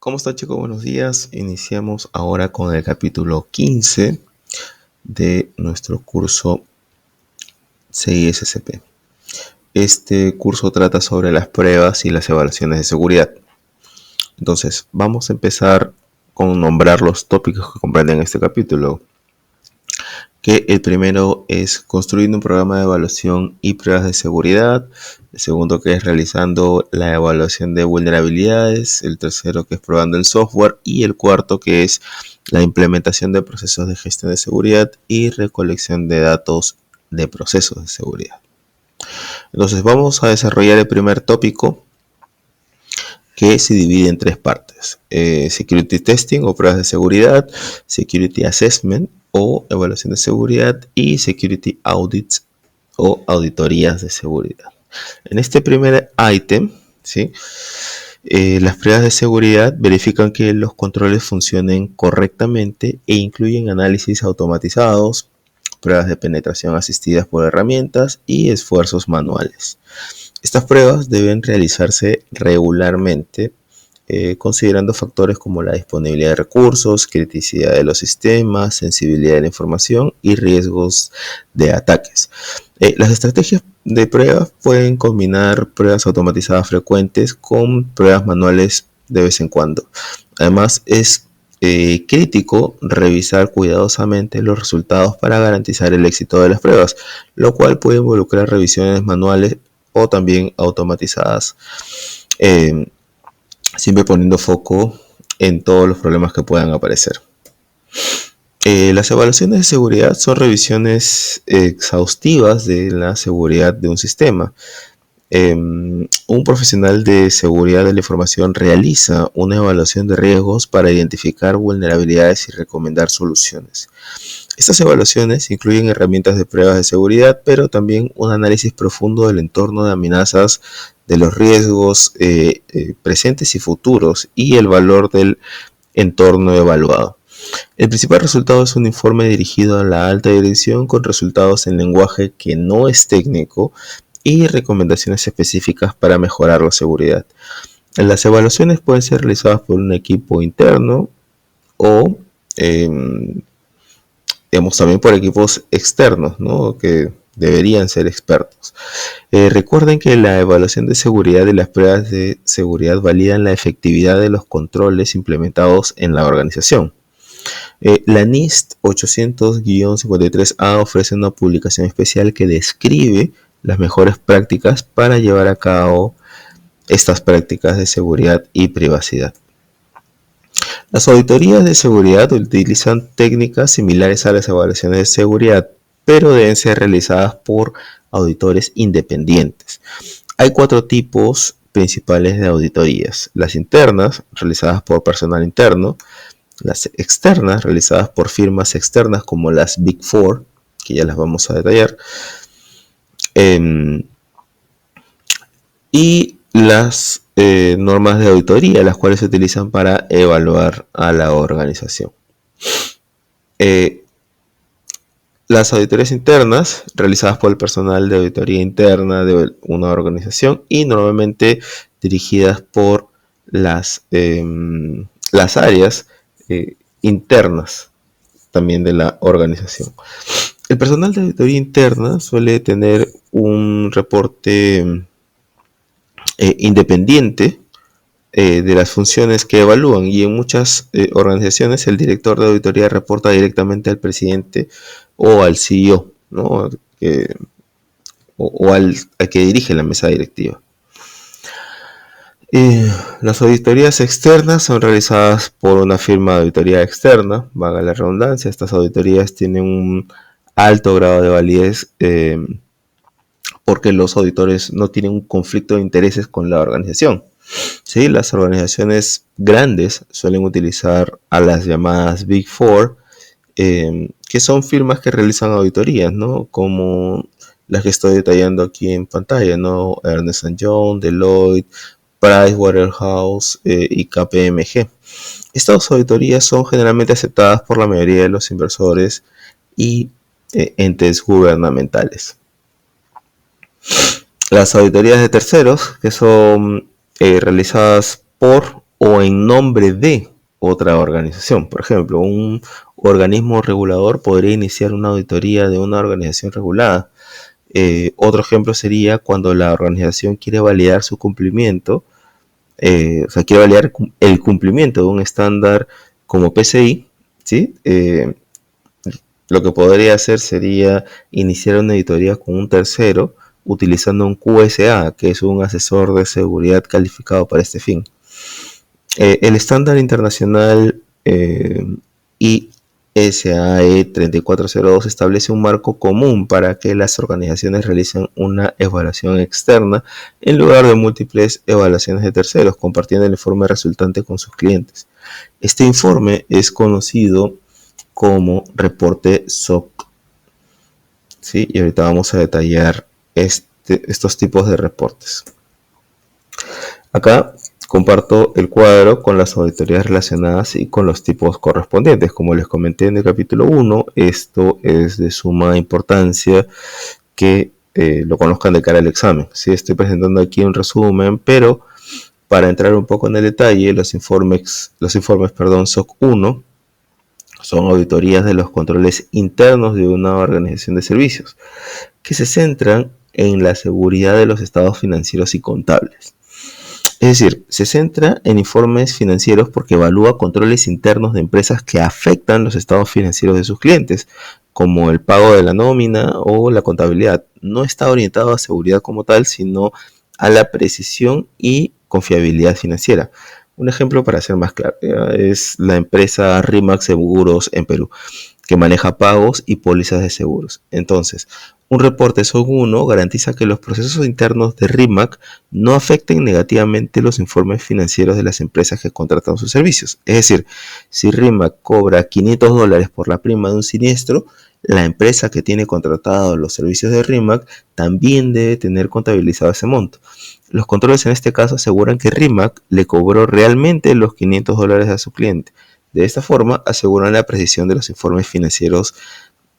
¿Cómo están, chicos? Buenos días. Iniciamos ahora con el capítulo 15 de nuestro curso CISSP. Este curso trata sobre las pruebas y las evaluaciones de seguridad. Entonces, vamos a empezar con nombrar los tópicos que comprenden este capítulo. Que el primero es construyendo un programa de evaluación y pruebas de seguridad. El segundo, que es realizando la evaluación de vulnerabilidades. El tercero, que es probando el software. Y el cuarto, que es la implementación de procesos de gestión de seguridad y recolección de datos de procesos de seguridad. Entonces vamos a desarrollar el primer tópico, que se divide en tres partes: Security Testing o pruebas de seguridad, Security Assessment o evaluación de seguridad y Security Audits o auditorías de seguridad. En este primer ítem, ¿sí? Las pruebas de seguridad verifican que los controles funcionen correctamente e incluyen análisis automatizados, pruebas de penetración asistidas por herramientas y esfuerzos manuales. Estas pruebas deben realizarse regularmente, considerando factores como la disponibilidad de recursos, criticidad de los sistemas, sensibilidad de la información y riesgos de ataques. Las estrategias de pruebas pueden combinar pruebas automatizadas frecuentes con pruebas manuales de vez en cuando. Además, es crítico revisar cuidadosamente los resultados para garantizar el éxito de las pruebas, lo cual puede involucrar revisiones manuales o también automatizadas, siempre poniendo foco en todos los problemas que puedan aparecer. Las evaluaciones de seguridad son revisiones exhaustivas de la seguridad de un sistema. Un profesional de seguridad de la información realiza una evaluación de riesgos para identificar vulnerabilidades y recomendar soluciones. Estas evaluaciones incluyen herramientas de pruebas de seguridad, pero también un análisis profundo del entorno de amenazas, de los riesgos presentes y futuros y el valor del entorno evaluado. El principal resultado es un informe dirigido a la alta dirección con resultados en lenguaje que no es técnico y recomendaciones específicas para mejorar la seguridad. Las evaluaciones pueden ser realizadas por un equipo interno o también por equipos externos, ¿no? Que deberían ser expertos. Recuerden que la evaluación de seguridad y las pruebas de seguridad validan la efectividad de los controles implementados en la organización. La NIST 800-53A ofrece una publicación especial que describe las mejores prácticas para llevar a cabo estas prácticas de seguridad y privacidad. Las auditorías de seguridad utilizan técnicas similares a las evaluaciones de seguridad, pero deben ser realizadas por auditores independientes. Hay 4 tipos principales de auditorías: las internas, realizadas por personal interno; las externas, realizadas por firmas externas como las Big Four, que ya las vamos a detallar, y las normas de auditoría, las cuales se utilizan para evaluar a la organización. Las auditorías internas, realizadas por el personal de auditoría interna de una organización y normalmente dirigidas por las áreas internas también de la organización. El personal de auditoría interna suele tener un reporte independiente de las funciones que evalúan, y en muchas organizaciones el director de auditoría reporta directamente al presidente o al CEO, ¿no? o al que dirige la mesa directiva. Las auditorías externas son realizadas por una firma de auditoría externa, valga la redundancia. Estas auditorías tienen un alto grado de validez porque los auditores no tienen un conflicto de intereses con la organización. ¿Sí? Las organizaciones grandes suelen utilizar a las llamadas Big Four, que son firmas que realizan auditorías, ¿no? Como las que estoy detallando aquí en pantalla, ¿no? Ernst & Young, Deloitte, Pricewaterhouse y KPMG. Estas auditorías son generalmente aceptadas por la mayoría de los inversores y entes gubernamentales. Las auditorías de terceros, que son realizadas por o en nombre de otra organización. Por ejemplo, un organismo regulador podría iniciar una auditoría de una organización regulada. Otro ejemplo sería cuando la organización quiere validar su cumplimiento, quiere validar el cumplimiento de un estándar como PCI, ¿sí? Lo que podría hacer sería iniciar una auditoría con un tercero utilizando un QSA, que es un asesor de seguridad calificado para este fin. El estándar internacional ISAE 3402 establece un marco común para que las organizaciones realicen una evaluación externa en lugar de múltiples evaluaciones de terceros, compartiendo el informe resultante con sus clientes. Este informe es conocido como reporte SOC. ¿Sí? Y ahorita vamos a detallar estos tipos de reportes. Acá comparto el cuadro con las auditorías relacionadas y con los tipos correspondientes. Como les comenté en el capítulo 1, esto es de suma importancia que lo conozcan de cara al examen. ¿Sí? Estoy presentando aquí un resumen, pero para entrar un poco en el detalle, los informes SOC 1 son auditorías de los controles internos de una organización de servicios que se centran en la seguridad de los estados financieros y contables. Es decir, se centra en informes financieros porque evalúa controles internos de empresas que afectan los estados financieros de sus clientes, como el pago de la nómina o la contabilidad. No está orientado a seguridad como tal, sino a la precisión y confiabilidad financiera. Un ejemplo para ser más claro es la empresa RIMAX Seguros en Perú, que maneja pagos y pólizas de seguros. Entonces, un reporte SOC 1 garantiza que los procesos internos de RIMAC no afecten negativamente los informes financieros de las empresas que contratan sus servicios. Es decir, si RIMAC cobra $500 por la prima de un siniestro, la empresa que tiene contratado los servicios de RIMAC también debe tener contabilizado ese monto. Los controles en este caso aseguran que RIMAC le cobró realmente los $500 a su cliente. De esta forma, aseguran la precisión de los informes financieros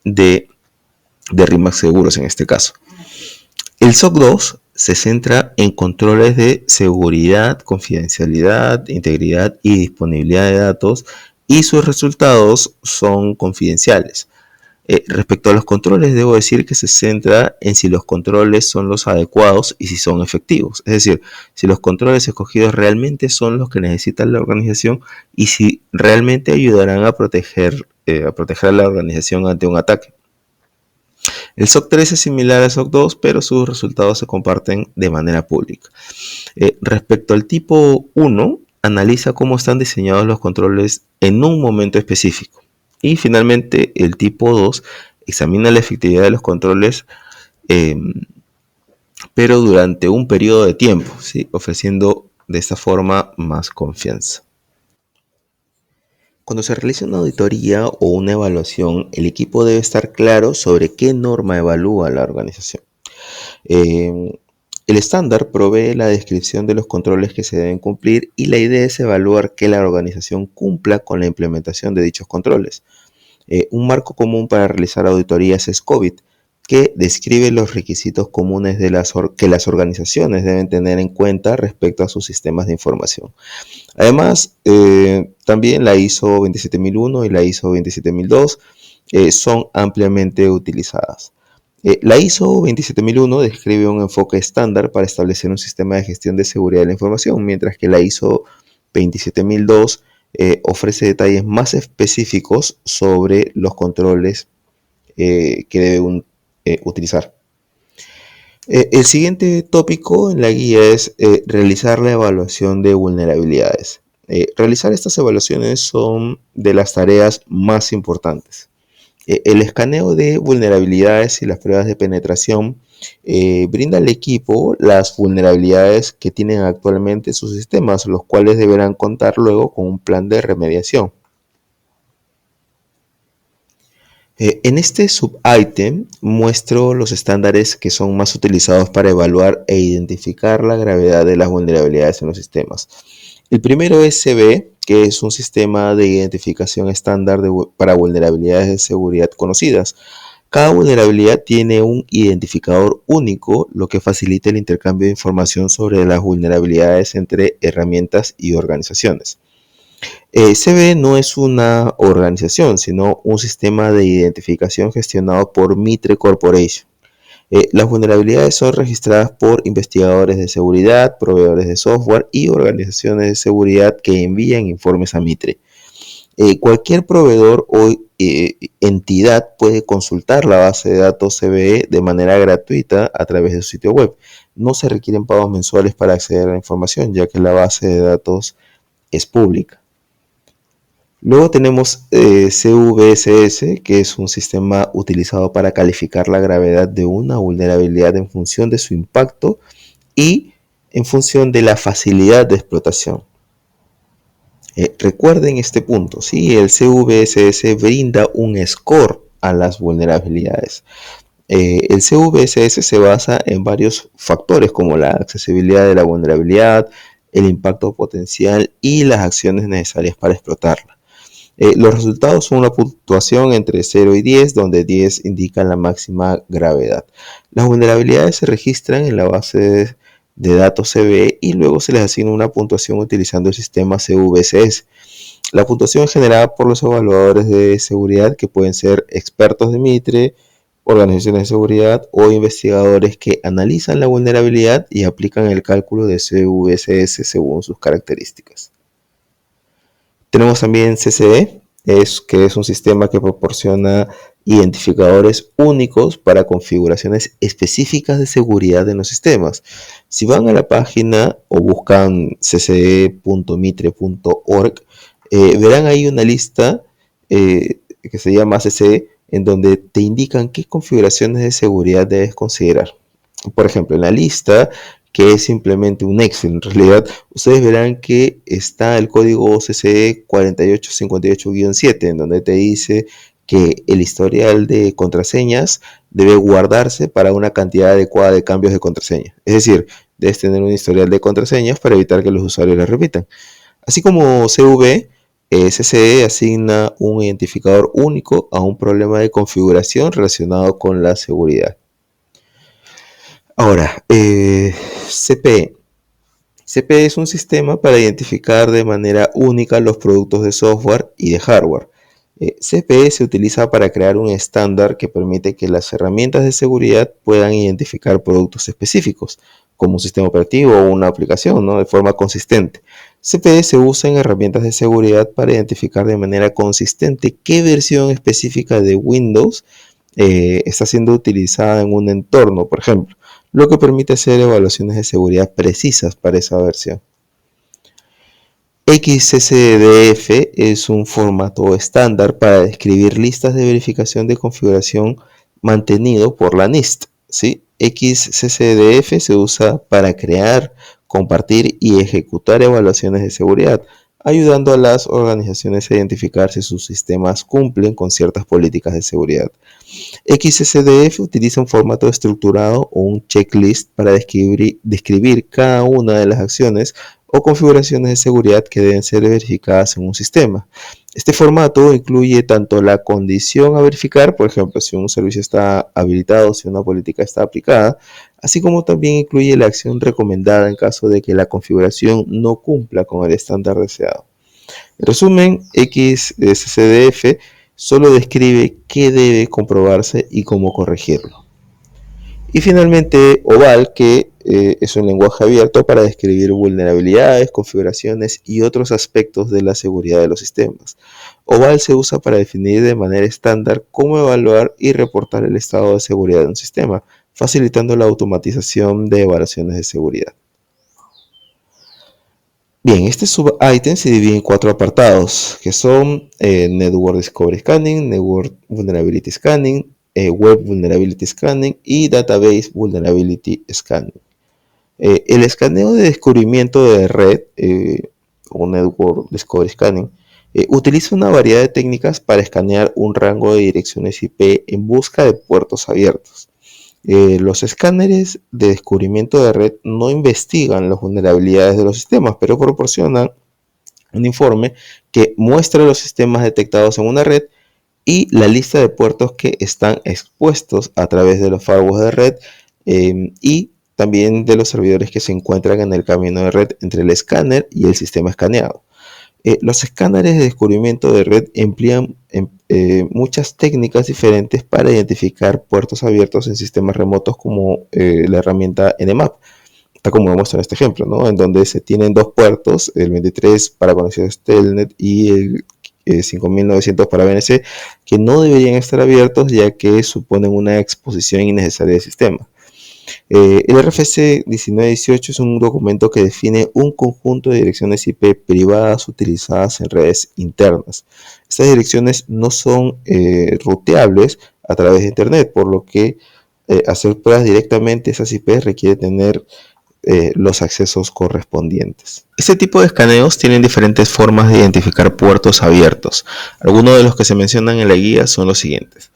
de RIMAC Seguros en este caso. El SOC 2 se centra en controles de seguridad, confidencialidad, integridad y disponibilidad de datos, y sus resultados son confidenciales. Respecto a los controles, debo decir que se centra en si los controles son los adecuados y si son efectivos. Es decir, si los controles escogidos realmente son los que necesita la organización y si realmente ayudarán a proteger a la organización ante un ataque. El SOC 3 es similar al SOC 2, pero sus resultados se comparten de manera pública. Respecto al tipo 1, analiza cómo están diseñados los controles en un momento específico. Y finalmente, el tipo 2 examina la efectividad de los controles, pero durante un periodo de tiempo, ¿sí? Ofreciendo de esta forma más confianza. Cuando se realiza una auditoría o una evaluación, el equipo debe estar claro sobre qué norma evalúa la organización. El estándar provee la descripción de los controles que se deben cumplir y la idea es evaluar que la organización cumpla con la implementación de dichos controles. Un marco común para realizar auditorías es COVID, que describe los requisitos comunes que las organizaciones deben tener en cuenta respecto a sus sistemas de información. Además, también la ISO 27001 y la ISO 27002 son ampliamente utilizadas. La ISO 27001 describe un enfoque estándar para establecer un sistema de gestión de seguridad de la información, mientras que la ISO 27002 ofrece detalles más específicos sobre los controles que debe utilizar. El siguiente tópico en la guía es realizar la evaluación de vulnerabilidades. Realizar estas evaluaciones son de las tareas más importantes. El escaneo de vulnerabilidades y las pruebas de penetración brinda al equipo las vulnerabilidades que tienen actualmente sus sistemas, los cuales deberán contar luego con un plan de remediación. En este subítem muestro los estándares que son más utilizados para evaluar e identificar la gravedad de las vulnerabilidades en los sistemas. El primero es CVE, que es un sistema de identificación estándar para vulnerabilidades de seguridad conocidas. Cada vulnerabilidad tiene un identificador único, lo que facilita el intercambio de información sobre las vulnerabilidades entre herramientas y organizaciones. CVE no es una organización, sino un sistema de identificación gestionado por Mitre Corporation. Las vulnerabilidades son registradas por investigadores de seguridad, proveedores de software y organizaciones de seguridad que envían informes a Mitre. Cualquier proveedor o entidad puede consultar la base de datos CVE de manera gratuita a través de su sitio web. No se requieren pagos mensuales para acceder a la información, ya que la base de datos es pública. Luego tenemos CVSS, que es un sistema utilizado para calificar la gravedad de una vulnerabilidad en función de su impacto y en función de la facilidad de explotación. Recuerden este punto, ¿sí? El CVSS brinda un score a las vulnerabilidades. El CVSS se basa en varios factores como la accesibilidad de la vulnerabilidad, el impacto potencial y las acciones necesarias para explotarla. Los resultados son una puntuación entre 0 y 10, donde 10 indica la máxima gravedad. Las vulnerabilidades se registran en la base de datos CVE y luego se les asigna una puntuación utilizando el sistema CVSS. La puntuación es generada por los evaluadores de seguridad, que pueden ser expertos de Mitre, organizaciones de seguridad o investigadores que analizan la vulnerabilidad y aplican el cálculo de CVSS según sus características. Tenemos también CCE, que es un sistema que proporciona identificadores únicos para configuraciones específicas de seguridad en los sistemas. Si van a la página o buscan cce.mitre.org, verán ahí una lista que se llama CCE, en donde te indican qué configuraciones de seguridad debes considerar. Por ejemplo, en la lista, que es simplemente un Excel, en realidad ustedes verán que está el código CCE 4858-7, en donde te dice que el historial de contraseñas debe guardarse para una cantidad adecuada de cambios de contraseña. Es decir, debes tener un historial de contraseñas para evitar que los usuarios las repitan. Así como CCE asigna un identificador único a un problema de configuración relacionado con la seguridad. Ahora, CPE. CPE es un sistema para identificar de manera única los productos de software y de hardware. CPE se utiliza para crear un estándar que permite que las herramientas de seguridad puedan identificar productos específicos, como un sistema operativo o una aplicación, ¿no?, de forma consistente. CPE se usa en herramientas de seguridad para identificar de manera consistente qué versión específica de Windows está siendo utilizada en un entorno, por ejemplo, lo que permite hacer evaluaciones de seguridad precisas para esa versión. XSDF es un formato estándar para describir listas de verificación de configuración mantenido por la NIST, ¿sí? XSDF se usa para crear, compartir y ejecutar evaluaciones de seguridad, ayudando a las organizaciones a identificar si sus sistemas cumplen con ciertas políticas de seguridad. XSDF utiliza un formato estructurado o un checklist para describir cada una de las acciones o configuraciones de seguridad que deben ser verificadas en un sistema. Este formato incluye tanto la condición a verificar, por ejemplo, si un servicio está habilitado, si una política está aplicada, así como también incluye la acción recomendada en caso de que la configuración no cumpla con el estándar deseado. En resumen, XSDF solo describe qué debe comprobarse y cómo corregirlo. Y finalmente, OVAL, que es un lenguaje abierto para describir vulnerabilidades, configuraciones y otros aspectos de la seguridad de los sistemas. OVAL se usa para definir de manera estándar cómo evaluar y reportar el estado de seguridad de un sistema, facilitando la automatización de evaluaciones de seguridad. Bien, este sub-item se divide en 4 apartados, que son Network Discovery Scanning, Network Vulnerability Scanning, Web Vulnerability Scanning y Database Vulnerability Scanning. El escaneo de descubrimiento de red, o Network Discovery Scanning, utiliza una variedad de técnicas para escanear un rango de direcciones IP en busca de puertos abiertos. Los escáneres de descubrimiento de red no investigan las vulnerabilidades de los sistemas, pero proporcionan un informe que muestra los sistemas detectados en una red y la lista de puertos que están expuestos a través de los firewalls de red y también de los servidores que se encuentran en el camino de red entre el escáner y el sistema escaneado. Los escáneres de descubrimiento de red emplean muchas técnicas diferentes para identificar puertos abiertos en sistemas remotos como la herramienta Nmap, tal como muestra en este ejemplo, ¿no? En donde se tienen dos puertos, el 23 para conexiones Telnet y el 5900 para VNC, que no deberían estar abiertos ya que suponen una exposición innecesaria del sistema. El RFC 1918 es un documento que define un conjunto de direcciones IP privadas utilizadas en redes internas. Estas direcciones no son ruteables a través de Internet, por lo que hacer pruebas directamente esas IP requiere tener los accesos correspondientes. Este tipo de escaneos tienen diferentes formas de identificar puertos abiertos. Algunos de los que se mencionan en la guía son los siguientes.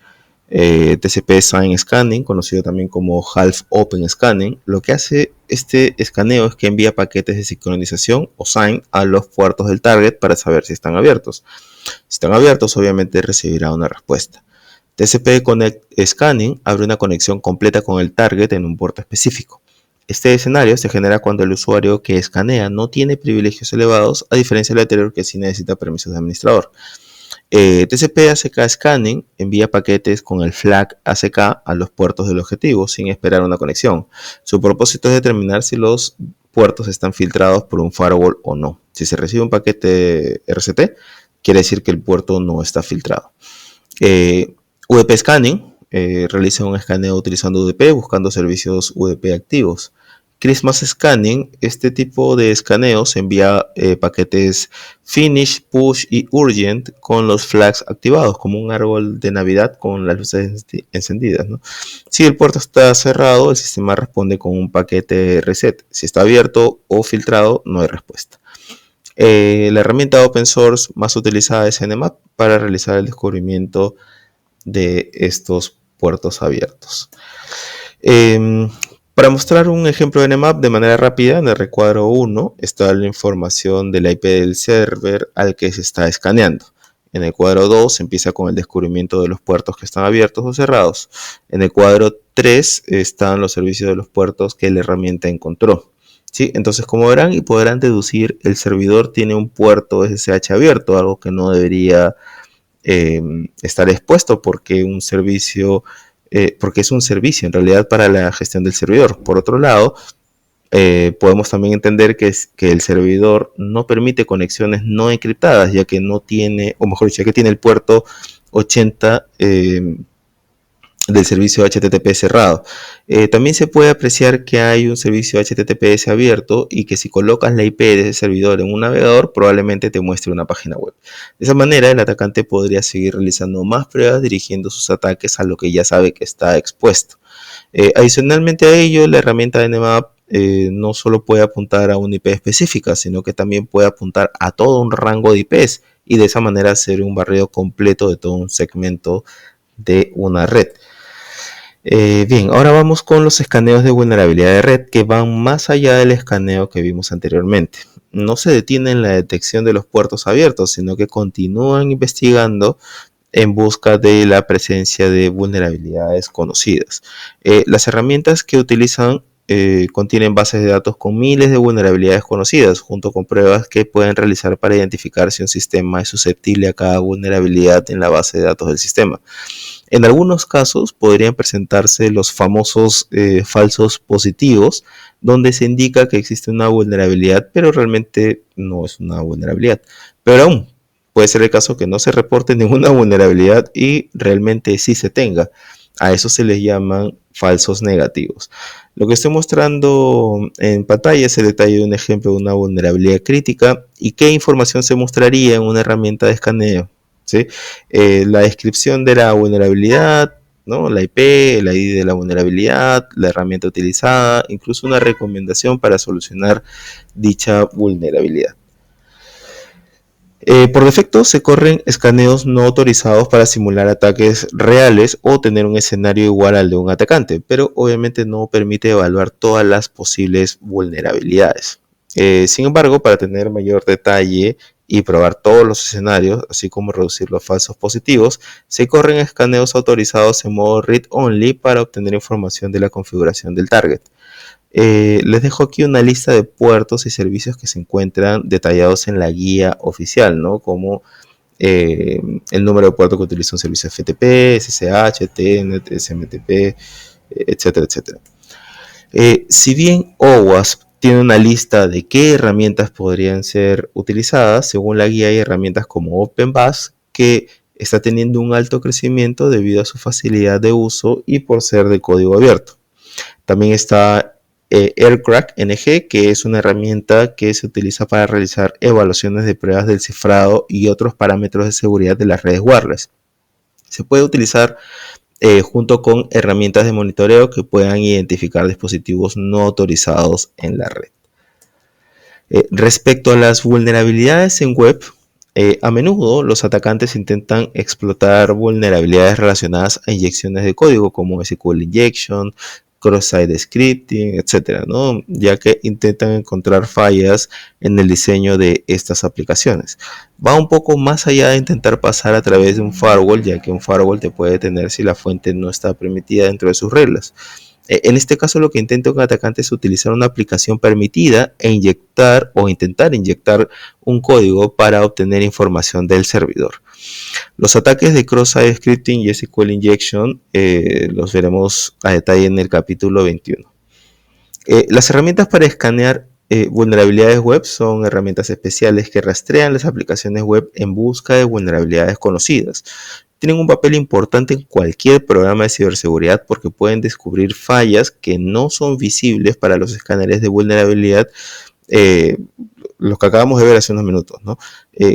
TCP Sign Scanning, conocido también como Half Open Scanning. Lo que hace este escaneo es que envía paquetes de sincronización o sign a los puertos del target para saber si están abiertos. Si están abiertos, obviamente recibirá una respuesta. TCP Connect Scanning abre una conexión completa con el target en un puerto específico. Este escenario se genera cuando el usuario que escanea no tiene privilegios elevados, a diferencia del anterior que sí necesita permisos de administrador. TCP ACK Scanning envía paquetes con el flag ACK a los puertos del objetivo sin esperar una conexión. Su propósito es determinar si los puertos están filtrados por un firewall o no. Si se recibe un paquete RCT, quiere decir que el puerto no está filtrado. UDP Scanning realiza un escaneo utilizando UDP buscando servicios UDP activos. Christmas Scanning, este tipo de escaneos envía paquetes Finish, Push y Urgent con los flags activados, como un árbol de Navidad con las luces encendidas, ¿no? Si el puerto está cerrado, el sistema responde con un paquete reset. Si está abierto o filtrado, no hay respuesta. La herramienta open source más utilizada es Nmap para realizar el descubrimiento de estos puertos abiertos. Para mostrar un ejemplo de Nmap de manera rápida, en el recuadro 1 está la información de la IP del server al que se está escaneando. En el cuadro 2 se empieza con el descubrimiento de los puertos que están abiertos o cerrados. En el cuadro 3 están los servicios de los puertos que la herramienta encontró. ¿Sí? Entonces, como verán y podrán deducir, el servidor tiene un puerto SSH abierto, algo que no debería estar expuesto porque porque es un servicio en realidad para la gestión del servidor. Por otro lado, podemos también entender que el servidor no permite conexiones no encriptadas, ya que no tiene, o mejor dicho, ya que tiene el puerto 80 del servicio HTTP cerrado. También se puede apreciar que hay un servicio HTTPS abierto y que si colocas la IP de ese servidor en un navegador, probablemente te muestre una página web. De esa manera, el atacante podría seguir realizando más pruebas dirigiendo sus ataques a lo que ya sabe que está expuesto. Adicionalmente a ello, la herramienta de Nmap no solo puede apuntar a una IP específica, sino que también puede apuntar a todo un rango de IPs y de esa manera hacer un barrido completo de todo un segmento de una red. Bien, ahora vamos con los escaneos de vulnerabilidad de red que van más allá del escaneo que vimos anteriormente. No se detienen en la detección de los puertos abiertos, sino que continúan investigando en busca de la presencia de vulnerabilidades conocidas. Las herramientas que utilizan contienen bases de datos con miles de vulnerabilidades conocidas, junto con pruebas que pueden realizar para identificar si un sistema es susceptible a cada vulnerabilidad en la base de datos del sistema. En algunos casos podrían presentarse los famosos falsos positivos, donde se indica que existe una vulnerabilidad, pero realmente no es una vulnerabilidad. Pero aún puede ser el caso que no se reporte ninguna vulnerabilidad y realmente sí se tenga. A eso se les llaman falsos negativos. Lo que estoy mostrando en pantalla es el detalle de un ejemplo de una vulnerabilidad crítica y qué información se mostraría en una herramienta de escaneo. ¿Sí? La descripción de la vulnerabilidad, ¿no? La IP, el ID de la vulnerabilidad, la herramienta utilizada, incluso una recomendación para solucionar dicha vulnerabilidad. Por defecto se corren escaneos no autorizados para simular ataques reales o tener un escenario igual al de un atacante, pero obviamente no permite evaluar todas las posibles vulnerabilidades. Sin embargo, para tener mayor detalle y probar todos los escenarios, así como reducir los falsos positivos, se corren escaneos autorizados en modo read-only para obtener información de la configuración del target. Les dejo aquí una lista de puertos y servicios que se encuentran detallados en la guía oficial, ¿no? Como el número de puertos que utiliza un servicio FTP, SSH, TNT, SMTP, etcétera, etcétera. Si bien OWASP tiene una lista de qué herramientas podrían ser utilizadas, según la guía hay herramientas como OpenBus que está teniendo un alto crecimiento debido a su facilidad de uso y por ser de código abierto. También está Aircrack NG, que es una herramienta que se utiliza para realizar evaluaciones de pruebas del cifrado y otros parámetros de seguridad de las redes wireless. Se puede utilizar junto con herramientas de monitoreo que puedan identificar dispositivos no autorizados en la red. Respecto a las vulnerabilidades en web, a menudo los atacantes intentan explotar vulnerabilidades relacionadas a inyecciones de código como SQL injection, cross-site scripting, etcétera, ¿no? Ya que intentan encontrar fallas en el diseño de estas aplicaciones. Va un poco más allá de intentar pasar a través de un firewall, ya que un firewall te puede detener si la fuente no está permitida dentro de sus reglas. En este caso lo que intenta un atacante es utilizar una aplicación permitida e inyectar o intentar inyectar un código para obtener información del servidor. Los ataques de cross-site scripting y SQL injection los veremos a detalle en el capítulo 21. Las herramientas para escanear vulnerabilidades web son herramientas especiales que rastrean las aplicaciones web en busca de vulnerabilidades conocidas. Tienen un papel importante en cualquier programa de ciberseguridad porque pueden descubrir fallas que no son visibles para los escáneres de vulnerabilidad, los que acabamos de ver hace unos minutos, ¿no?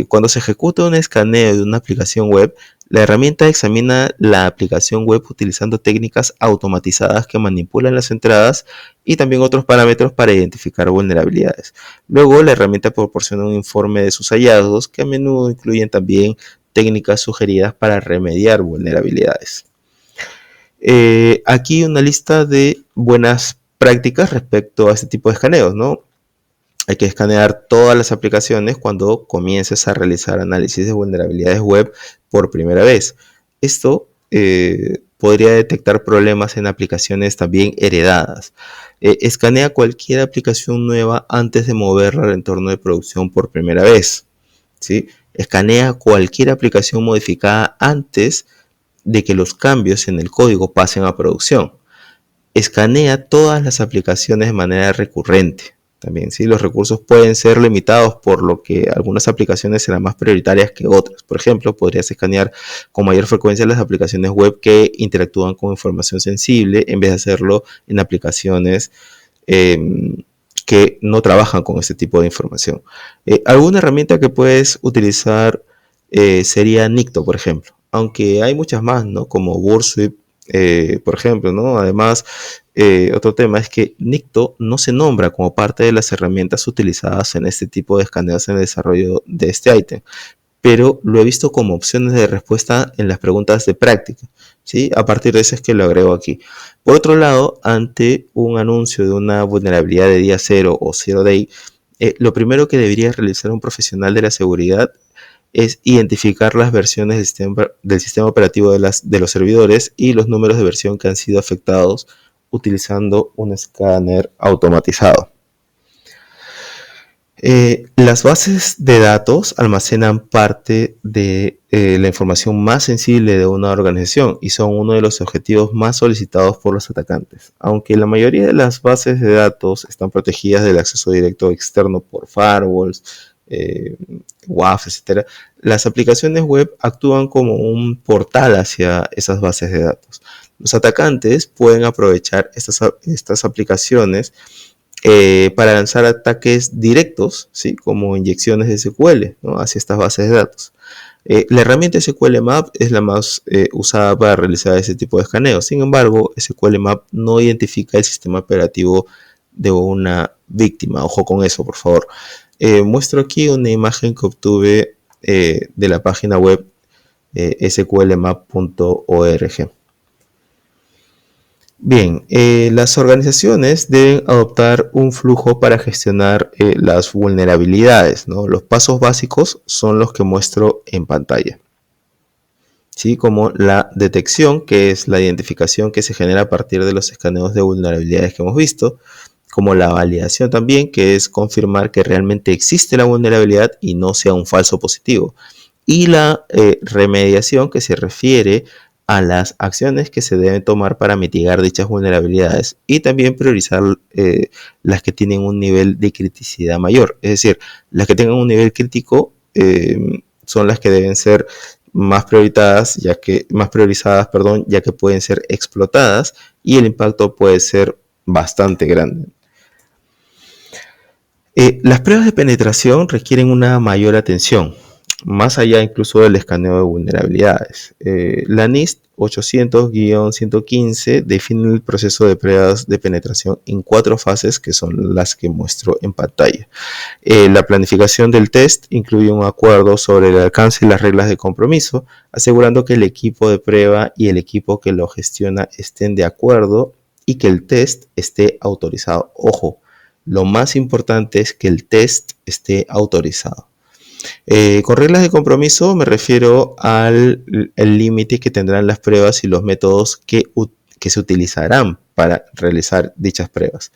Cuando se ejecuta un escaneo de una aplicación web, la herramienta examina la aplicación web utilizando técnicas automatizadas que manipulan las entradas y también otros parámetros para identificar vulnerabilidades. Luego, la herramienta proporciona un informe de sus hallazgos que a menudo incluyen también técnicas sugeridas para remediar vulnerabilidades. Aquí una lista de buenas prácticas respecto a este tipo de escaneos, ¿no? Hay que escanear todas las aplicaciones cuando comiences a realizar análisis de vulnerabilidades web por primera vez. Esto podría detectar problemas en aplicaciones también heredadas. Escanea cualquier aplicación nueva antes de moverla al entorno de producción por primera vez, ¿sí? Escanea cualquier aplicación modificada antes de que los cambios en el código pasen a producción. Escanea todas las aplicaciones de manera recurrente. También, ¿sí? Los recursos pueden ser limitados, por lo que algunas aplicaciones serán más prioritarias que otras. Por ejemplo, podrías escanear con mayor frecuencia las aplicaciones web que interactúan con información sensible en vez de hacerlo en aplicaciones que no trabajan con este tipo de información. Alguna herramienta que puedes utilizar sería Nikto, por ejemplo. Aunque hay muchas más, ¿no? Como Burswitch, por ejemplo, ¿no? Además, otro tema es que Nikto no se nombra como parte de las herramientas utilizadas en este tipo de escaneos en el desarrollo de este ítem, pero lo he visto como opciones de respuesta en las preguntas de práctica, ¿sí? A partir de eso es que lo agrego aquí. Por otro lado, ante un anuncio de una vulnerabilidad de día 0 o 0 day, lo primero que debería realizar un profesional de la seguridad es identificar las versiones del sistema operativo de los servidores y los números de versión que han sido afectados utilizando un escáner automatizado. Las bases de datos almacenan parte de la información más sensible de una organización y son uno de los objetivos más solicitados por los atacantes. Aunque la mayoría de las bases de datos están protegidas del acceso directo externo por firewalls, WAF, etc., las aplicaciones web actúan como un portal hacia esas bases de datos. Los atacantes pueden aprovechar estas aplicaciones para lanzar ataques directos, ¿sí? Como inyecciones de SQL, ¿no? Hacia estas bases de datos. La herramienta SQL Map es la más usada para realizar ese tipo de escaneos. Sin embargo, SQL Map no identifica el sistema operativo de una víctima. Ojo con eso, por favor. Muestro aquí una imagen que obtuve de la página web sqlmap.org. Bien, las organizaciones deben adoptar un flujo para gestionar las vulnerabilidades, ¿no? Los pasos básicos son los que muestro en pantalla. ¿Sí? Como la detección, que es la identificación que se genera a partir de los escaneos de vulnerabilidades que hemos visto, como la validación también, que es confirmar que realmente existe la vulnerabilidad y no sea un falso positivo, y la remediación, que se refiere a las acciones que se deben tomar para mitigar dichas vulnerabilidades y también priorizar las que tienen un nivel de criticidad mayor, es decir, las que tengan un nivel crítico son las que deben ser más priorizadas, perdón, ya que pueden ser explotadas y el impacto puede ser bastante grande. Las pruebas de penetración requieren una mayor atención, más allá incluso del escaneo de vulnerabilidades. La NIST 800-115 define el proceso de pruebas de penetración en 4 fases, que son las que muestro en pantalla. La planificación del test incluye un acuerdo sobre el alcance y las reglas de compromiso, asegurando que el equipo de prueba y el equipo que lo gestiona estén de acuerdo y que el test esté autorizado. Ojo, lo más importante es que el test esté autorizado. Con reglas de compromiso me refiero al límite que tendrán las pruebas y los métodos que se utilizarán para realizar dichas pruebas.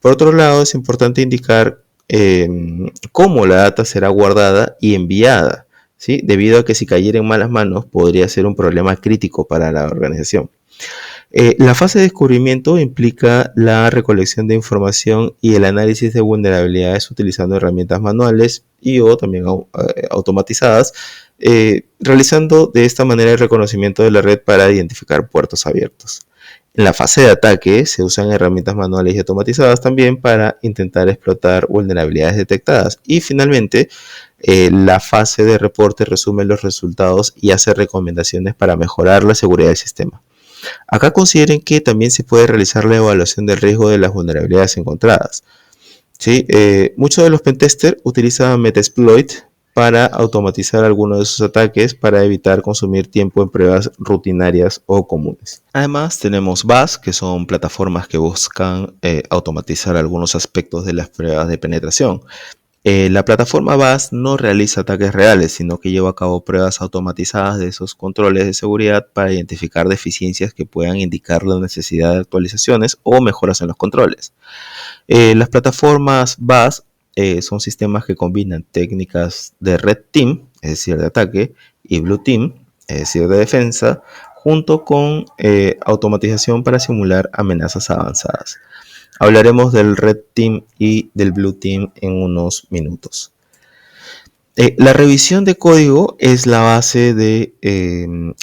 Por otro lado, es importante indicar cómo la data será guardada y enviada, ¿sí? Debido a que si cayera en malas manos podría ser un problema crítico para la organización. La fase de descubrimiento implica la recolección de información y el análisis de vulnerabilidades utilizando herramientas manuales y o también automatizadas, realizando de esta manera el reconocimiento de la red para identificar puertos abiertos. En la fase de ataque se usan herramientas manuales y automatizadas también para intentar explotar vulnerabilidades detectadas. Y finalmente, la fase de reporte resume los resultados y hace recomendaciones para mejorar la seguridad del sistema. Acá consideren que también se puede realizar la evaluación del riesgo de las vulnerabilidades encontradas. ¿Sí? Muchos de los pentesters utilizan Metasploit para automatizar algunos de sus ataques para evitar consumir tiempo en pruebas rutinarias o comunes. Además tenemos BAS, que son plataformas que buscan automatizar algunos aspectos de las pruebas de penetración. La plataforma BAS no realiza ataques reales, sino que lleva a cabo pruebas automatizadas de esos controles de seguridad para identificar deficiencias que puedan indicar la necesidad de actualizaciones o mejoras en los controles. Las plataformas BAS son sistemas que combinan técnicas de Red Team, es decir, de ataque, y Blue Team, es decir, de defensa, junto con automatización para simular amenazas avanzadas. Hablaremos del Red Team y del Blue Team en unos minutos. La revisión de código es la base de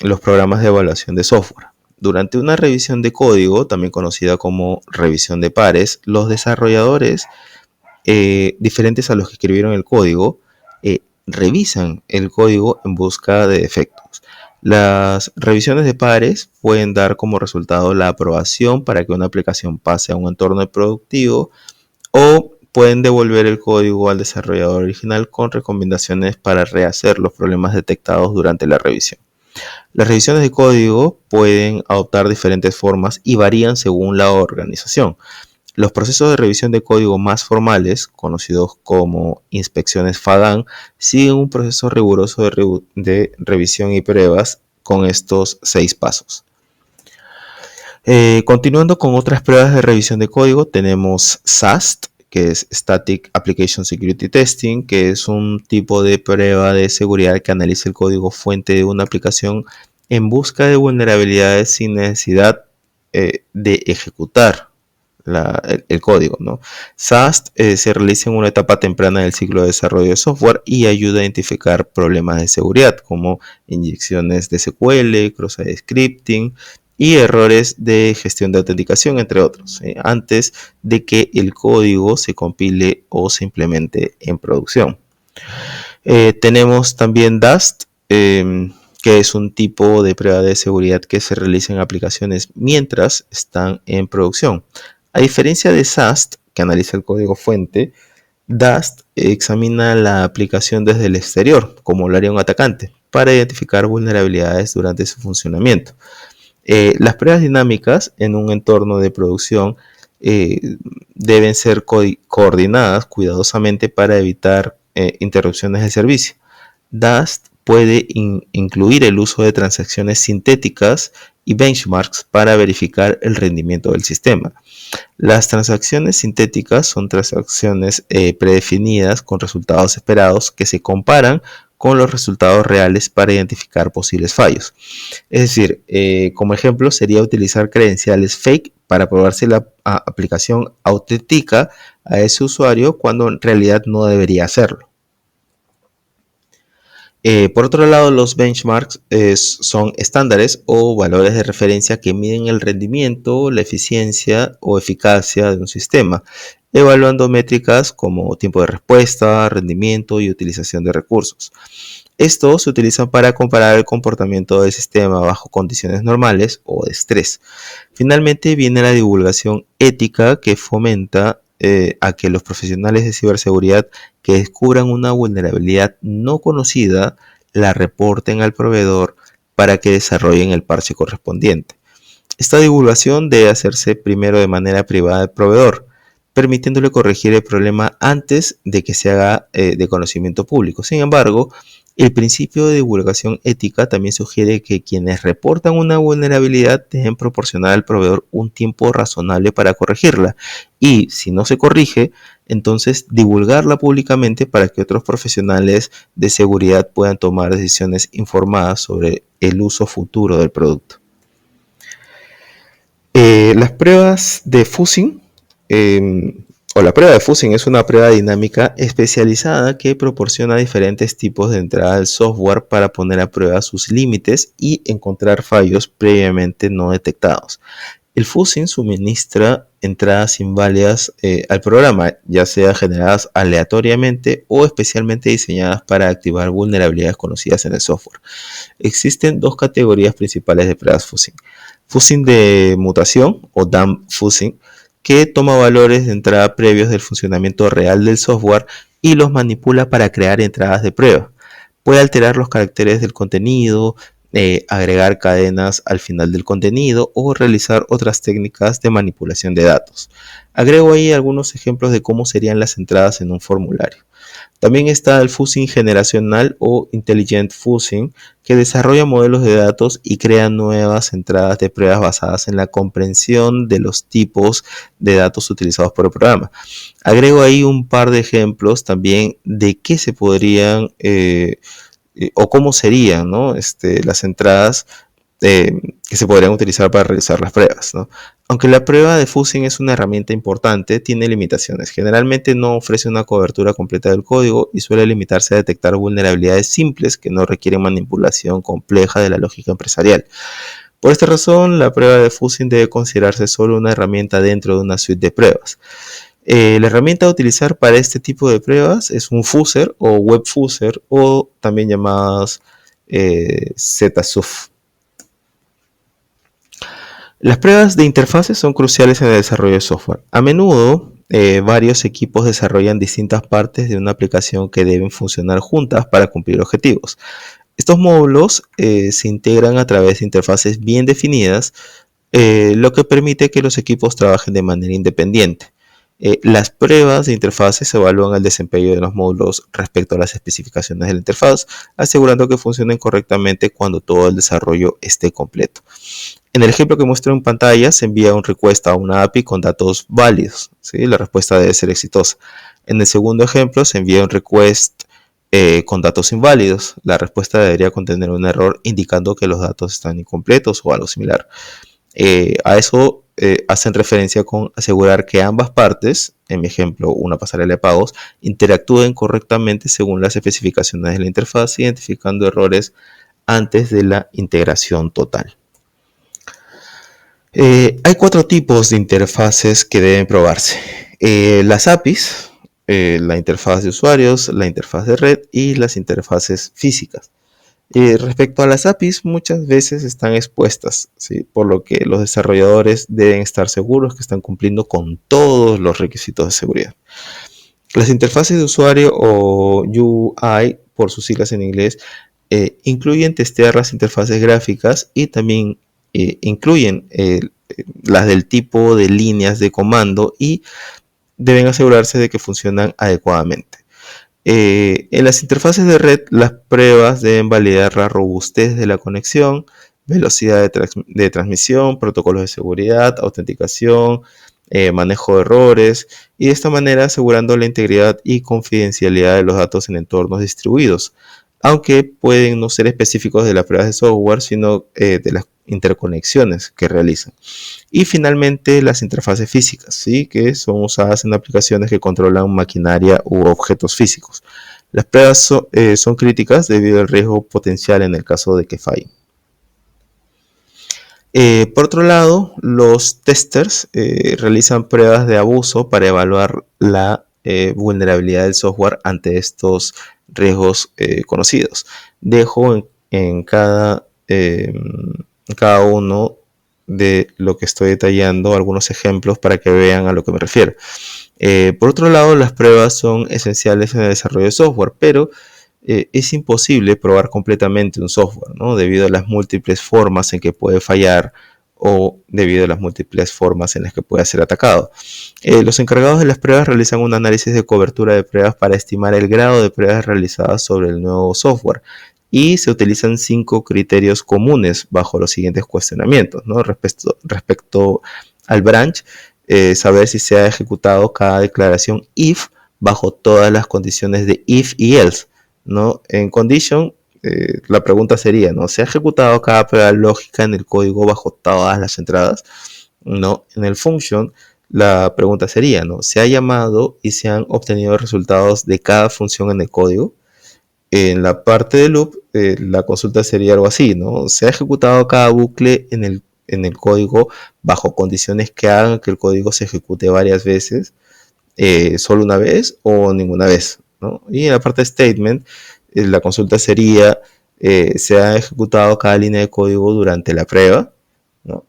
los programas de evaluación de software. Durante una revisión de código, también conocida como revisión de pares, los desarrolladores diferentes a los que escribieron el código revisan el código en busca de defectos. Las revisiones de pares pueden dar como resultado la aprobación para que una aplicación pase a un entorno productivo o pueden devolver el código al desarrollador original con recomendaciones para rehacer los problemas detectados durante la revisión. Las revisiones de código pueden adoptar diferentes formas y varían según la organización. Los procesos de revisión de código más formales, conocidos como inspecciones FADAN, siguen un proceso riguroso de revisión y pruebas con estos 6 pasos. Continuando con otras pruebas de revisión de código, tenemos SAST, que es Static Application Security Testing, que es un tipo de prueba de seguridad que analiza el código fuente de una aplicación en busca de vulnerabilidades sin necesidad de ejecutar el código, ¿no? SAST se realiza en una etapa temprana del ciclo de desarrollo de software y ayuda a identificar problemas de seguridad como inyecciones de SQL, cross-site scripting y errores de gestión de autenticación, entre otros, antes de que el código se compile o se implemente en producción. Tenemos también DAST, que es un tipo de prueba de seguridad que se realiza en aplicaciones mientras están en producción. A diferencia de SAST, que analiza el código fuente, DAST examina la aplicación desde el exterior, como lo haría un atacante, para identificar vulnerabilidades durante su funcionamiento. Las pruebas dinámicas en un entorno de producción deben ser coordinadas cuidadosamente para evitar interrupciones de servicio. Dust puede incluir el uso de transacciones sintéticas y benchmarks para verificar el rendimiento del sistema. Las transacciones sintéticas son transacciones predefinidas con resultados esperados que se comparan con los resultados reales para identificar posibles fallos. Es decir, como ejemplo sería utilizar credenciales fake para probar si la aplicación autentica a ese usuario cuando en realidad no debería hacerlo. Por otro lado, los benchmarks son estándares o valores de referencia que miden el rendimiento, la eficiencia o eficacia de un sistema, evaluando métricas como tiempo de respuesta, rendimiento y utilización de recursos. Estos se utilizan para comparar el comportamiento del sistema bajo condiciones normales o de estrés. Finalmente viene la divulgación ética que fomenta a que los profesionales de ciberseguridad que descubran una vulnerabilidad no conocida la reporten al proveedor para que desarrollen el parche correspondiente. Esta divulgación debe hacerse primero de manera privada al proveedor, permitiéndole corregir el problema antes de que se haga de conocimiento público. Sin embargo, el principio de divulgación ética también sugiere que quienes reportan una vulnerabilidad deben proporcionar al proveedor un tiempo razonable para corregirla y, si no se corrige, entonces divulgarla públicamente para que otros profesionales de seguridad puedan tomar decisiones informadas sobre el uso futuro del producto. Las pruebas de fuzzing la prueba de fuzzing es una prueba dinámica especializada que proporciona diferentes tipos de entrada al software para poner a prueba sus límites y encontrar fallos previamente no detectados. El fuzzing suministra entradas inválidas al programa, ya sea generadas aleatoriamente o especialmente diseñadas para activar vulnerabilidades conocidas en el software. Existen dos categorías principales de pruebas fuzzing. Fuzzing de mutación o dump fuzzing, que toma valores de entrada previos del funcionamiento real del software y los manipula para crear entradas de prueba. Puede alterar los caracteres del contenido, agregar cadenas al final del contenido o realizar otras técnicas de manipulación de datos. Agrego ahí algunos ejemplos de cómo serían las entradas en un formulario. También está el fuzzing generacional o intelligent fuzzing, que desarrolla modelos de datos y crea nuevas entradas de pruebas basadas en la comprensión de los tipos de datos utilizados por el programa. Agrego ahí un par de ejemplos también de qué se podrían o cómo serían, ¿no? Las entradas que se podrían utilizar para realizar las pruebas, ¿no? Aunque la prueba de fuzzing es una herramienta importante, tiene limitaciones. Generalmente no ofrece una cobertura completa del código y suele limitarse a detectar vulnerabilidades simples que no requieren manipulación compleja de la lógica empresarial. Por esta razón, la prueba de fuzzing debe considerarse solo una herramienta dentro de una suite de pruebas. La herramienta a utilizar para este tipo de pruebas es un fuzzer o web fuzzer, o también llamadas ZSUF. Las pruebas de interfaces son cruciales en el desarrollo de software. A menudo, varios equipos desarrollan distintas partes de una aplicación que deben funcionar juntas para cumplir objetivos. Estos módulos se integran a través de interfaces bien definidas, lo que permite que los equipos trabajen de manera independiente. Las pruebas de interfaces evalúan el desempeño de los módulos respecto a las especificaciones de la interfaz, asegurando que funcionen correctamente cuando todo el desarrollo esté completo. En el ejemplo que muestro en pantalla, se envía un request a una API con datos válidos, ¿sí? La respuesta debe ser exitosa. En el segundo ejemplo, se envía un request con datos inválidos. La respuesta debería contener un error indicando que los datos están incompletos o algo similar. A eso hacen referencia con asegurar que ambas partes, en mi ejemplo una pasarela de pagos, interactúen correctamente según las especificaciones de la interfaz, identificando errores antes de la integración total. Hay 4 tipos de interfaces que deben probarse. Las APIs, la interfaz de usuarios, la interfaz de red y las interfaces físicas. Respecto a las APIs, muchas veces están expuestas, ¿sí? Por lo que los desarrolladores deben estar seguros que están cumpliendo con todos los requisitos de seguridad. Las interfaces de usuario o UI, por sus siglas en inglés, incluyen testear las interfaces gráficas y también incluyen las del tipo de líneas de comando y deben asegurarse de que funcionan adecuadamente. En las interfaces de red, las pruebas deben validar la robustez de la conexión, velocidad de transmisión, protocolos de seguridad, autenticación, manejo de errores, y de esta manera asegurando la integridad y confidencialidad de los datos en entornos distribuidos, aunque pueden no ser específicos de las pruebas de software, sino de las interconexiones que realizan. Y finalmente las interfaces físicas, ¿sí? Que son usadas en aplicaciones que controlan maquinaria u objetos físicos. Las pruebas son críticas debido al riesgo potencial en el caso de que fallen. Por otro lado, los testers realizan pruebas de abuso para evaluar la vulnerabilidad del software ante estos riesgos conocidos. Dejo en cada uno de lo que estoy detallando algunos ejemplos para que vean a lo que me refiero. Por otro lado, las pruebas son esenciales en el desarrollo de software, pero es imposible probar completamente un software, ¿no? Debido a las múltiples formas en que puede fallar o debido a las múltiples formas en las que puede ser atacado. Los encargados de las pruebas realizan un análisis de cobertura de pruebas para estimar el grado de pruebas realizadas sobre el nuevo software y se utilizan 5 criterios comunes bajo los siguientes cuestionamientos, ¿no? Respecto al branch, saber si se ha ejecutado cada declaración if bajo todas las condiciones de if y else, ¿no? En condition, la pregunta sería, ¿no? ¿Se ha ejecutado cada prueba lógica en el código bajo todas las entradas? ¿No? En el function, la pregunta sería, ¿no? ¿Se ha llamado y se han obtenido resultados de cada función en el código? En la parte de loop, la consulta sería algo así, ¿no? ¿Se ha ejecutado cada bucle en el código bajo condiciones que hagan que el código se ejecute varias veces, solo una vez o ninguna vez, ¿no? Y en la parte de statement, la consulta sería, ¿se ha ejecutado cada línea de código durante la prueba? ¿No?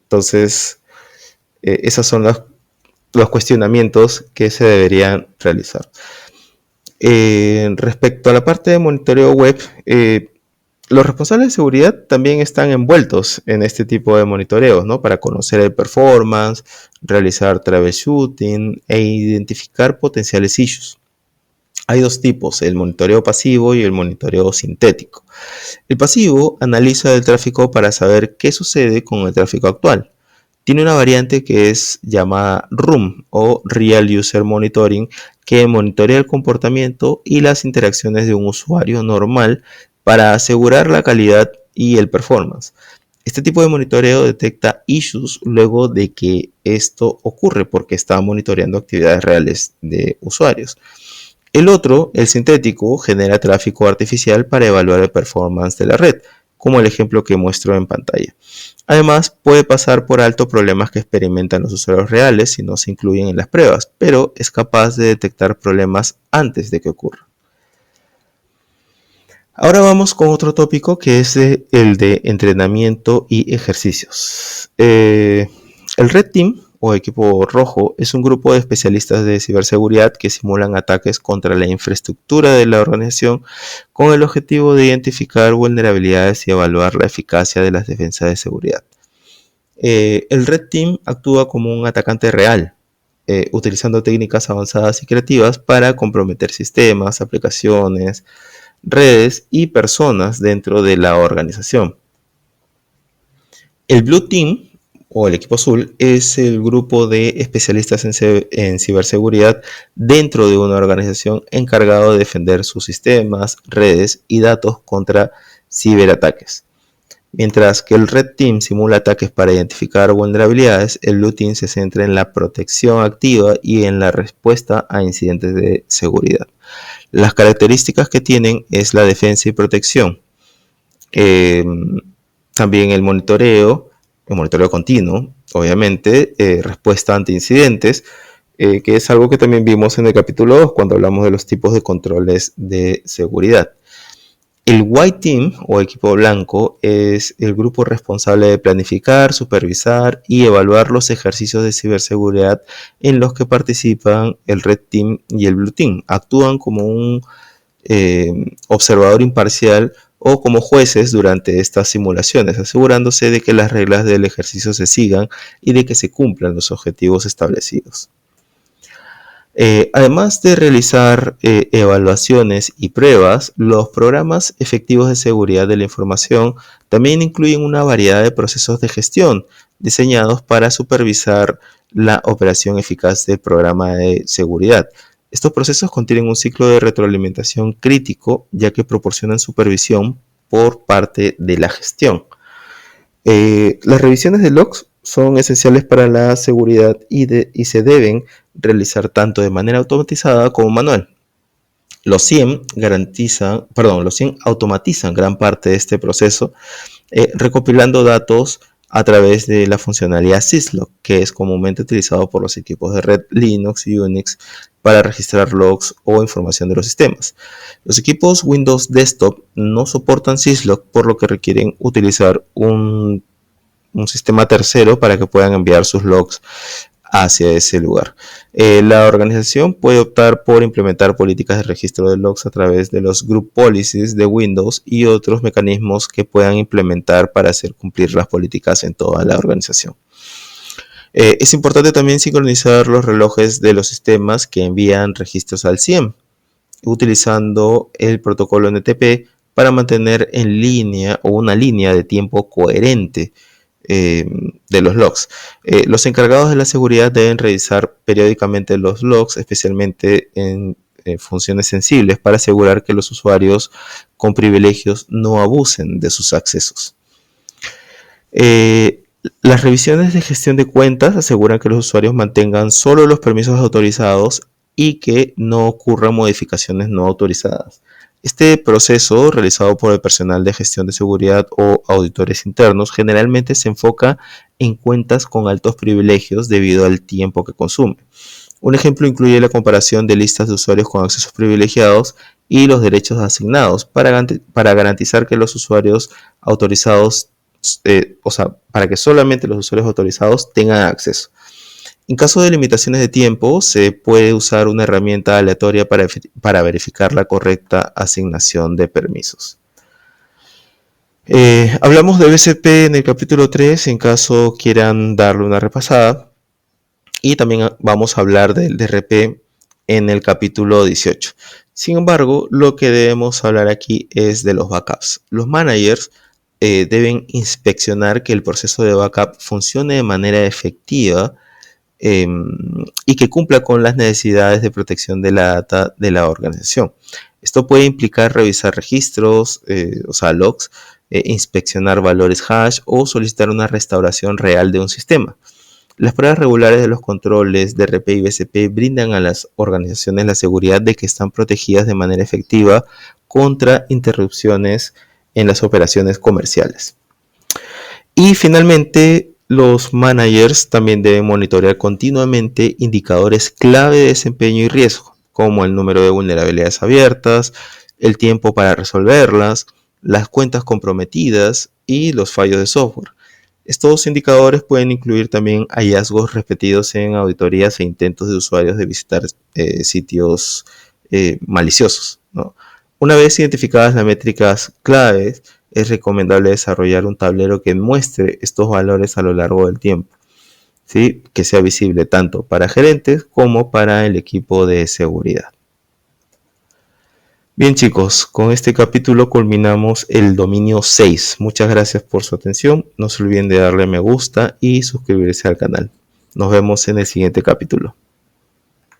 Entonces, esos son los cuestionamientos que se deberían realizar. Respecto a la parte de monitoreo web, los responsables de seguridad también están envueltos en este tipo de monitoreos, ¿no? Para conocer el performance, realizar troubleshooting e identificar potenciales issues. Hay dos tipos, el monitoreo pasivo y el monitoreo sintético. El pasivo analiza el tráfico para saber qué sucede con el tráfico actual. Tiene una variante que es llamada RUM o Real User Monitoring, que monitorea el comportamiento y las interacciones de un usuario normal para asegurar la calidad y el performance. Este tipo de monitoreo detecta issues luego de que esto ocurre porque está monitoreando actividades reales de usuarios. El otro, el sintético, genera tráfico artificial para evaluar el performance de la red, como el ejemplo que muestro en pantalla. Además, puede pasar por alto problemas que experimentan los usuarios reales si no se incluyen en las pruebas, pero es capaz de detectar problemas antes de que ocurran. Ahora vamos con otro tópico que es el de entrenamiento y ejercicios. El Red Team o equipo rojo es un grupo de especialistas de ciberseguridad que simulan ataques contra la infraestructura de la organización con el objetivo de identificar vulnerabilidades y evaluar la eficacia de las defensas de seguridad. El Red Team actúa como un atacante real, utilizando técnicas avanzadas y creativas para comprometer sistemas, aplicaciones, redes y personas dentro de la organización. El Blue Team o el equipo azul es el grupo de especialistas en ciberseguridad dentro de una organización encargado de defender sus sistemas, redes y datos contra ciberataques. Mientras que el Red Team simula ataques para identificar vulnerabilidades, el Blue Team se centra en la protección activa y en la respuesta a incidentes de seguridad. Las características que tienen es la defensa y protección. También el monitoreo continuo, obviamente, respuesta ante incidentes, que es algo que también vimos en el capítulo 2 cuando hablamos de los tipos de controles de seguridad. El White Team o equipo blanco es el grupo responsable de planificar, supervisar y evaluar los ejercicios de ciberseguridad en los que participan el Red Team y el Blue Team. Actúan como un observador imparcial o como jueces durante estas simulaciones, asegurándose de que las reglas del ejercicio se sigan y de que se cumplan los objetivos establecidos. Además de realizar evaluaciones y pruebas, los programas efectivos de seguridad de la información también incluyen una variedad de procesos de gestión diseñados para supervisar la operación eficaz del programa de seguridad. Estos procesos contienen un ciclo de retroalimentación crítico, ya que proporcionan supervisión por parte de la gestión. Las revisiones de logs son esenciales para la seguridad y se deben realizar tanto de manera automatizada como manual. Los CIEM automatizan gran parte de este proceso, recopilando datos a través de la funcionalidad syslog, que es comúnmente utilizado por los equipos de red Linux y Unix para registrar logs o información de los sistemas. Los equipos Windows Desktop no soportan syslog, por lo que requieren utilizar un sistema tercero para que puedan enviar sus logs hacia ese lugar. La organización puede optar por implementar políticas de registro de logs a través de los Group Policies de Windows y otros mecanismos que puedan implementar para hacer cumplir las políticas en toda la organización. Es importante también sincronizar los relojes de los sistemas que envían registros al CIEM, utilizando el protocolo NTP para mantener en línea o una línea de tiempo coherente de los logs. Los encargados de la seguridad deben revisar periódicamente los logs, especialmente en funciones sensibles, para asegurar que los usuarios con privilegios no abusen de sus accesos. Las revisiones de gestión de cuentas aseguran que los usuarios mantengan solo los permisos autorizados y que no ocurran modificaciones no autorizadas. Este proceso, realizado por el personal de gestión de seguridad o auditores internos, generalmente se enfoca en cuentas con altos privilegios debido al tiempo que consume. Un ejemplo incluye la comparación de listas de usuarios con accesos privilegiados y los derechos asignados para garantizar que los usuarios autorizados, para que solamente los usuarios autorizados tengan acceso. En caso de limitaciones de tiempo, se puede usar una herramienta aleatoria para verificar la correcta asignación de permisos. Hablamos de BCP en el capítulo 3, en caso quieran darle una repasada. Y también vamos a hablar del DRP en el capítulo 18. Sin embargo, lo que debemos hablar aquí es de los backups. Los managers deben inspeccionar que el proceso de backup funcione de manera efectiva y que cumpla con las necesidades de protección de la data de la organización. Esto puede implicar revisar registros, logs, inspeccionar valores hash o solicitar una restauración real de un sistema. Las pruebas regulares de los controles de DRP y BCP brindan a las organizaciones la seguridad de que están protegidas de manera efectiva contra interrupciones en las operaciones comerciales. Y finalmente, los managers también deben monitorear continuamente indicadores clave de desempeño y riesgo, como el número de vulnerabilidades abiertas, el tiempo para resolverlas, las cuentas comprometidas y los fallos de software. Estos indicadores pueden incluir también hallazgos repetidos en auditorías e intentos de usuarios de visitar sitios maliciosos, ¿no? Una vez identificadas las métricas claves, es recomendable desarrollar un tablero que muestre estos valores a lo largo del tiempo, ¿sí? Que sea visible tanto para gerentes como para el equipo de seguridad. Bien chicos, con este capítulo culminamos el dominio 6. Muchas gracias por su atención. No se olviden de darle me gusta y suscribirse al canal. Nos vemos en el siguiente capítulo.